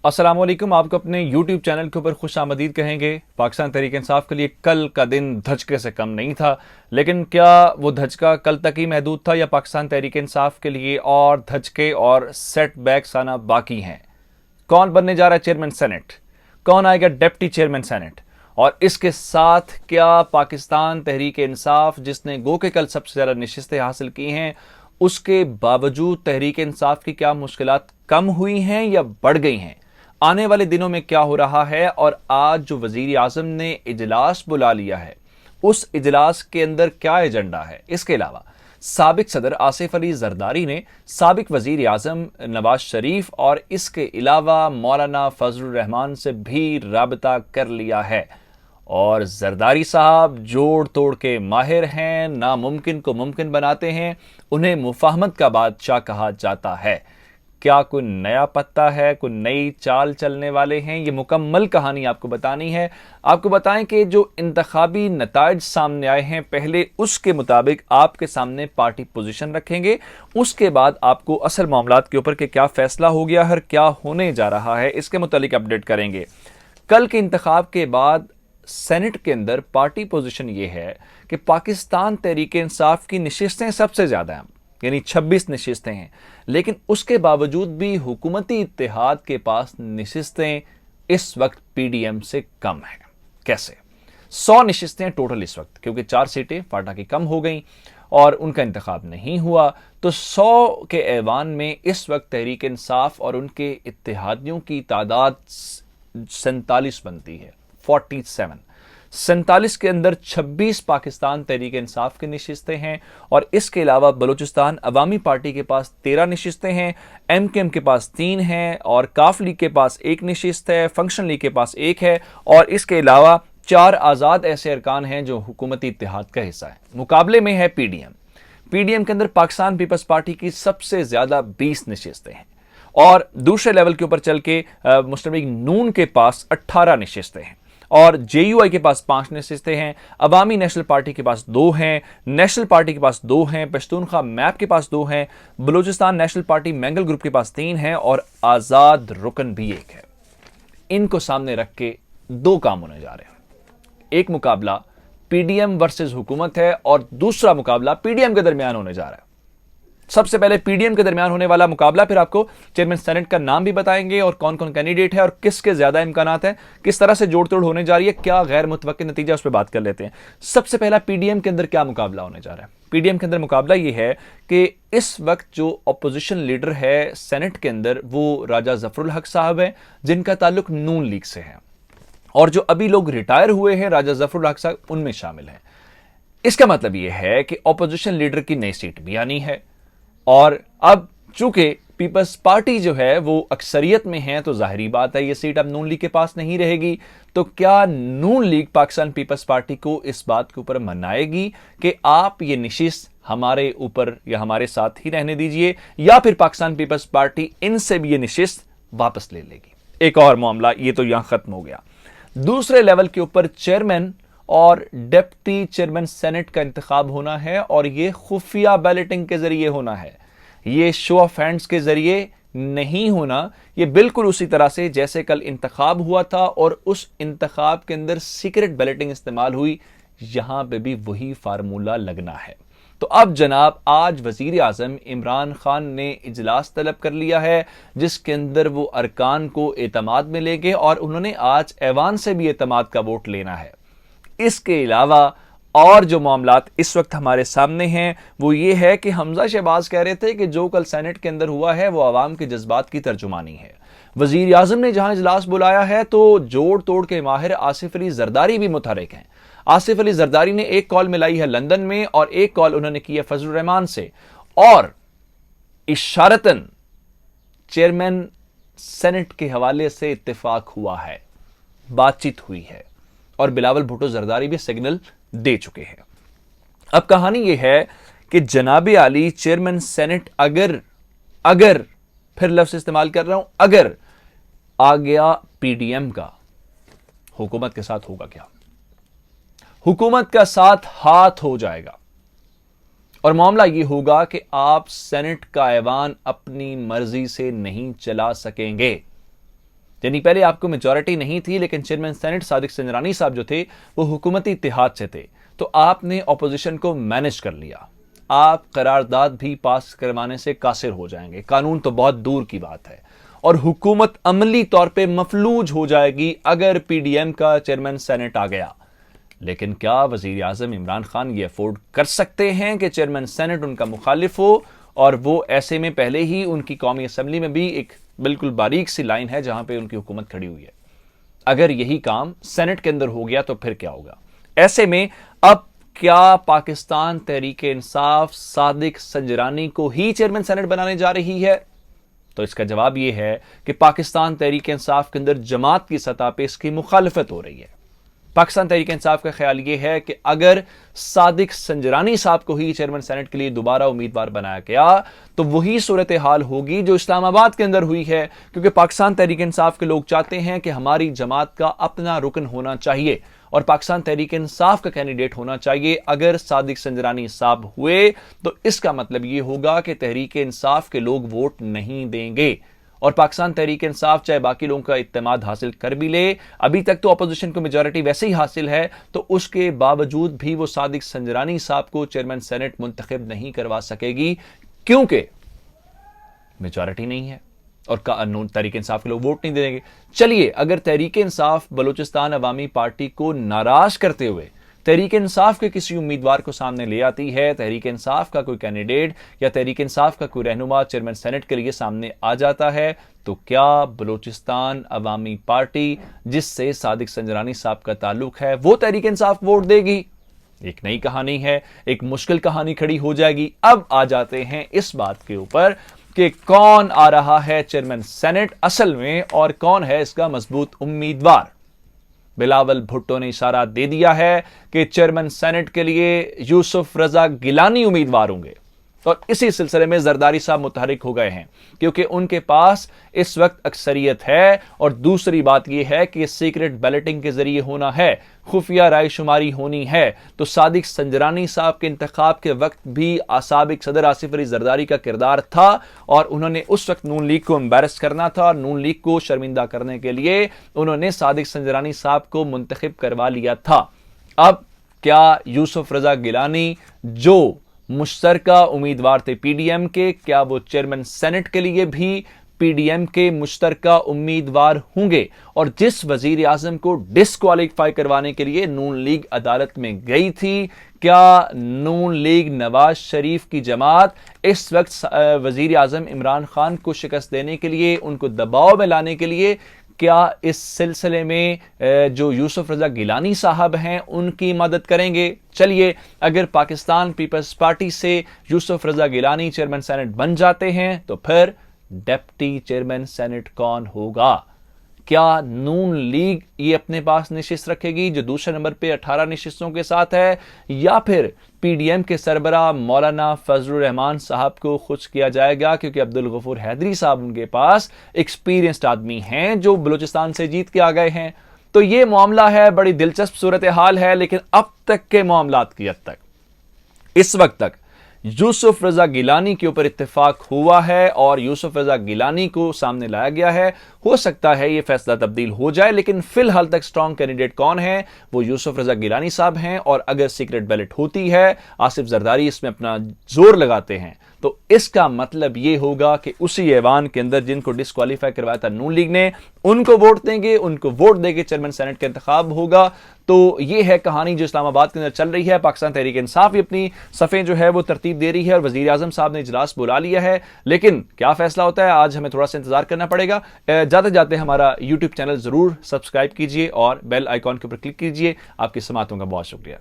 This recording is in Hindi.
अस्सलाम वालेकुम। आपको अपने YouTube चैनल के ऊपर खुश आमदीद कहेंगे। पाकिस्तान तहरीक इंसाफ के लिए कल का दिन धचके से कम नहीं था, लेकिन क्या वो धचका कल तक ही महदूद था या पाकिस्तान तहरीक इंसाफ के लिए और धचके और सेटबैक्स आना बाकी हैं? कौन बनने जा रहा है चेयरमैन सेनेट? कौन आएगा डिप्टी चेयरमैन सेनेट? और इसके साथ क्या पाकिस्तान तहरीक इंसाफ, जिसने गो के कल सबसे ज्यादा नशिस्तें हासिल की हैं, उसके बावजूद तहरीक इंसाफ की क्या मुश्किलात कम हुई हैं या बढ़ गई हैं? आने वाले दिनों में क्या हो रहा है? और आज जो वजीर आजम ने इजलास बुला लिया है, उस इजलास के अंदर क्या एजेंडा है? इसके अलावा साबिक सदर आसिफ अली जरदारी ने साबिक वजीर आजम नवाज शरीफ और इसके अलावा मौलाना फजलुर रहमान से भी राबता कर लिया है। और जरदारी साहब जोड़ तोड़ के माहिर हैं, नामुमकिन को मुमकिन बनाते हैं, उन्हें मुफाहमत का बादशाह कहा जाता है। क्या कोई नया पत्ता है, कोई नई चाल चलने वाले हैं? ये मुकम्मल कहानी आपको बतानी है। आपको बताएं कि जो इंतखाबी नताइज सामने आए हैं, पहले उसके मुताबिक आपके सामने पार्टी पोजीशन रखेंगे, उसके बाद आपको असल मामलात के ऊपर के क्या फैसला हो गया है, क्या होने जा रहा है, इसके मुतालिक अपडेट करेंगे। कल के इंतखाब के बाद सेनेट के अंदर पार्टी पोजीशन ये है कि पाकिस्तान तहरीक इंसाफ की नशिस्तें सबसे ज्यादा हैं, यानी 26 नशिस्तें हैं, लेकिन उसके बावजूद भी हुकूमती इत्तेहाद के पास नशिस्तें इस वक्त पीडीएम से कम है। कैसे? 100 नशिस्तें टोटल इस वक्त, क्योंकि 4 सीटें फाटा की कम हो गई और उनका इंतखाब नहीं हुआ, तो 100 के ऐवान में इस वक्त तहरीक इंसाफ और उनके इत्तेहादियों की तादाद 47 बनती है। 47 के अंदर 26 पाकिस्तान तहरीक इंसाफ की नशिस्तें हैं और इसके अलावा बलूचिस्तान अवामी पार्टी के पास 13 नशिस्तें हैं, एमकेएम के पास 3 हैं और काफ लीग के पास 1 नशिस्त है, फंक्शन लीग के पास 1 है और इसके अलावा 4 आज़ाद ऐसे अरकान हैं जो हुकूमती इत्तेहाद का हिस्सा है। मुकाबले में है पीडीएम के अंदर पाकिस्तान पीपल्स पार्टी की सबसे ज्यादा 20 नशिस्तें हैं और दूसरे लेवल के ऊपर चल के मुस्लिम लीग नून के पास 18 नशिस्तें हैं और जेयूआई के पास 5 नशिस्तें हैं, अवामी नेशनल पार्टी के पास 2 हैं, नेशनल पार्टी के पास 2 हैं, पश्तूनख्वा मैप के पास 2 हैं, Balochistan national party mangle group के पास 3 हैं और आजाद रुकन भी 1 है। इनको सामने रख के 2 काम होने जा रहे हैं। एक मुकाबला पीडीएम वर्सेस हुकूमत है और दूसरा मुकाबला पीडीएम के दरमियान होने जा रहा है। सबसे पहले पीडीएम के दरमियान होने वाला मुकाबला, फिर आपको चेयरमैन सेनेट का नाम भी बताएंगे और कौन कौन कैंडिडेट है और किसके ज्यादा इम्कानात है, किस तरह से जोड़ तोड़ होने जा रही है, क्या गैर मुतवक्किल नतीजा, उस पर बात कर लेते हैं। सबसे पहला पीडीएम के अंदर क्या मुकाबला होने जा रहा है? पीडीएम के अंदर मुकाबला यह है कि इस वक्त जो अपोजिशन लीडर है सेनेट के अंदर वो राजा जफरुल हक साहब है, जिनका ताल्लुक नून लीग से है और जो अभी लोग रिटायर हुए हैं राजा जफरुल हक साहब उनमें शामिल है। इसका मतलब यह है कि अपोजिशन लीडर की नई सीट भी आनी है और अब चूंकि पीपल्स पार्टी जो है वो अक्सरियत में है, तो जाहिरी बात है ये सीट अब नून लीग के पास नहीं रहेगी। तो क्या नून लीग पाकिस्तान पीपल्स पार्टी को इस बात के ऊपर मनाएगी कि आप ये नशिस्त हमारे ऊपर या हमारे साथ ही रहने दीजिए, या फिर पाकिस्तान पीपल्स पार्टी इनसे भी ये नशिस्त वापस ले लेगी? एक और मामला, ये तो यहां खत्म हो गया। दूसरे लेवल के ऊपर चेयरमैन और डिप्टी चेयरमैन सेनेट का इंतखाब होना है और यह खुफिया बैलेटिंग के जरिए होना है, यह शो ऑफ हैंड्स के जरिए नहीं होना। यह बिल्कुल उसी तरह से जैसे कल इंतखाब हुआ था और उस इंतखाब के अंदर सीक्रेट बैलेटिंग इस्तेमाल हुई, यहां पे भी वही फार्मूला लगना है। तो अब जनाब आज वजीर आजम इमरान खान ने इजलास तलब कर लिया है जिसके अंदर वो अरकान को एतमाद में लेंगे और उन्होंने आज ऐवान से भी एतमाद का वोट लेना है। इसके अलावा और जो मामलात इस वक्त हमारे सामने हैं वो ये है कि हमजा शहबाज कह रहे थे कि जो कल सेनेट के अंदर हुआ है वो आवाम के जज्बात की तर्जुमानी है। वजीर आजम ने जहां इजलास बुलाया है तो जोड़ तोड़ के माहिर आसिफ अली जरदारी भी मुतहरिक हैं। आसिफ अली जरदारी ने एक कॉल मिलाई है लंदन में और एक कॉल उन्होंने की है फजलुर रहमान से और इशारतन चेयरमैन सेनेट के हवाले से इत्तेफाक हुआ है, बातचीत हुई है और बिलावल भुट्टो जरदारी भी सिग्नल दे चुके हैं। अब कहानी यह है कि जनाब आली चेयरमैन सेनेट अगर फिर लफ्ज इस्तेमाल कर रहा हूं, अगर आ गया पीडीएम का, हुकूमत के साथ होगा क्या? हुकूमत का साथ हाथ हो जाएगा और मामला यह होगा कि आप सेनेट का ऐवान अपनी मर्जी से नहीं चला सकेंगे। यानी पहले आपको मेजॉरिटी नहीं थी, लेकिन चेयरमैन सेनेट सादिक संजरानी साहब जो थे वो हुकूमती इत्तेहाद से थे, तो आपने ऑपोजिशन को मैनेज कर लिया। आप करारदाद भी पास करवाने से कासिर हो जाएंगे, कानून तो बहुत दूर की बात है, और हुकूमत अमली तौर पे मफलूज हो जाएगी अगर पीडीएम का चेयरमैन सेनेट आ गया। लेकिन क्या वजीर आजम इमरान खान ये अफोर्ड कर सकते हैं कि चेयरमैन सेनेट उनका मुखालिफ हो? और वो ऐसे में पहले ही उनकी कौमी असम्बली में भी एक बिल्कुल बारीक सी लाइन है जहां पे उनकी हुकूमत खड़ी हुई है। अगर यही काम सेनेट के अंदर हो गया तो फिर क्या होगा? ऐसे में अब क्या पाकिस्तान तहरीक इंसाफ सादिक संजरानी को ही चेयरमैन सेनेट बनाने जा रही है? तो इसका जवाब यह है कि पाकिस्तान तहरीक इंसाफ के अंदर जमात की सतह पर इसकी मुखालफत हो रही है। पाकिस्तान तहरीक इंसाफ का ख्याल यह है कि अगर सादिक संजरानी साहब को ही चेयरमैन सेनेट के लिए दोबारा उम्मीदवार बनाया गया तो वही सूरत हाल होगी जो इस्लामाबाद के अंदर हुई है, क्योंकि पाकिस्तान तहरीक इंसाफ के लोग चाहते हैं कि हमारी जमात का अपना रुकन होना चाहिए और पाकिस्तान तहरीक इंसाफ का कैंडिडेट होना चाहिए। अगर सादिक संजरानी साहब हुए तो इसका मतलब यह होगा कि तहरीक इंसाफ के लोग वोट नहीं देंगे, और पाकिस्तान तहरीक इंसाफ चाहे बाकी लोगों का इत्तेमाद हासिल कर भी ले, अभी तक तो अपोजिशन को मेजॉरिटी वैसे ही हासिल है, तो उसके बावजूद भी वो सादिक संजरानी साहब को चेयरमैन सेनेट मुंतखब नहीं करवा सकेगी, क्योंकि मेजॉरिटी नहीं है और तहरीक इंसाफ के लोग वोट नहीं देंगे। चलिए, अगर तहरीक इंसाफ बलूचिस्तान अवामी पार्टी को नाराज करते हुए तहरीक इंसाफ के किसी उम्मीदवार को सामने ले आती है, तहरीक इंसाफ का कोई कैंडिडेट या तहरीक इंसाफ का कोई रहनुमा चेयरमैन सेनेट के लिए सामने आ जाता है, तो क्या बलूचिस्तान अवामी पार्टी जिससे सादिक संजरानी साहब का ताल्लुक है वो तहरीक इंसाफ वोट देगी? एक नई कहानी है, एक मुश्किल कहानी खड़ी हो जाएगी। अब आ जाते हैं इस बात के ऊपर कि कौन आ रहा है चेयरमैन सेनेट असल में और कौन है इसका मजबूत उम्मीदवार। बिलावल भुट्टो ने इशारा दे दिया है कि चेयरमैन सेनेट के लिए यूसुफ रजा गिलानी उम्मीदवार होंगे, और इसी सिलसिले में जरदारी साहब मुतहरिक हो गए हैं क्योंकि उनके पास इस वक्त अक्सरियत है। और दूसरी बात यह है कि सीक्रेट बैलेटिंग के जरिए होना है, खुफिया रायशुमारी होनी है, तो सादिक संजरानी साहब के इंतखाब के वक्त भी साबिक सदर आसिफ अली जरदारी का किरदार था और उन्होंने उस वक्त नून लीग को एम्बेरस करना था और नून लीग को शर्मिंदा करने के लिए उन्होंने सादिक संजरानी साहब को मुंतखब करवा लिया था। अब क्या यूसुफ रजा गिलानी जो मुश्तरका उम्मीदवार थे पीडीएम के, क्या वो चेयरमैन सेनेट के लिए भी पीडीएम के मुश्तरका उम्मीदवार होंगे? और जिस वजीर आजम को डिस्क्वालीफाई करवाने के लिए नून लीग अदालत में गई थी, क्या नून लीग नवाज शरीफ की जमात इस वक्त वजीर आजम इमरान खान को शिकस्त देने के लिए, उनको दबाव में लाने के लिए क्या इस सिलसिले में जो यूसुफ रजा गिलानी साहब हैं उनकी मदद करेंगे? चलिए, अगर पाकिस्तान पीपल्स पार्टी से यूसुफ रजा गिलानी चेयरमैन सेनेट बन जाते हैं तो फिर डिप्टी चेयरमैन सेनेट कौन होगा? क्या नून लीग ये अपने पास नशिस्त रखेगी जो दूसरे नंबर पे 18 नशिस्तों के साथ है, या फिर पीडीएम के सरबरा मौलाना फजलुर रहमान साहब को खुश किया जाएगा क्योंकि अब्दुल गफूर हैदरी साहब उनके पास एक्सपीरियंस्ड आदमी हैं जो बलूचिस्तान से जीत के आ गए हैं? तो ये मामला है, बड़ी दिलचस्प सूरत हाल है, लेकिन अब तक के मामलात की हद तक इस वक्त तक यूसुफ रजा गिलानी के ऊपर इत्तेफाक हुआ है और यूसुफ रजा गिलानी को सामने लाया गया है। हो सकता है ये फैसला तब्दील हो जाए, लेकिन फिलहाल तक स्ट्रॉन्ग कैंडिडेट कौन है? वो यूसुफ रजा गिलानी साहब हैं। और अगर सीक्रेट बैलेट होती है, आसिफ जरदारी इसमें अपना जोर लगाते हैं, तो इसका मतलब यह होगा कि उसी ऐवान के अंदर जिनको डिस्क्वालीफाई करवाया था नून लीग ने, उनको वोट देंगे, उनको वोट देके चेयरमैन सेनेट का इंतखाब होगा। तो यह है कहानी जो इस्लामाबाद के अंदर चल रही है। पाकिस्तान तहरीक इंसाफ अपनी सफ़ें जो है वो तरतीब दे रही है और वजीर आजम साहब ने इजलास बुला लिया है, लेकिन क्या फैसला होता है आज हमें थोड़ा सा इंतजार करना पड़ेगा। जाते जाते हमारा यूट्यूब चैनल जरूर सब्सक्राइब कीजिए और बेल आइकॉन के ऊपर क्लिक कीजिए। आपकी समातों का बहुत शुक्रिया।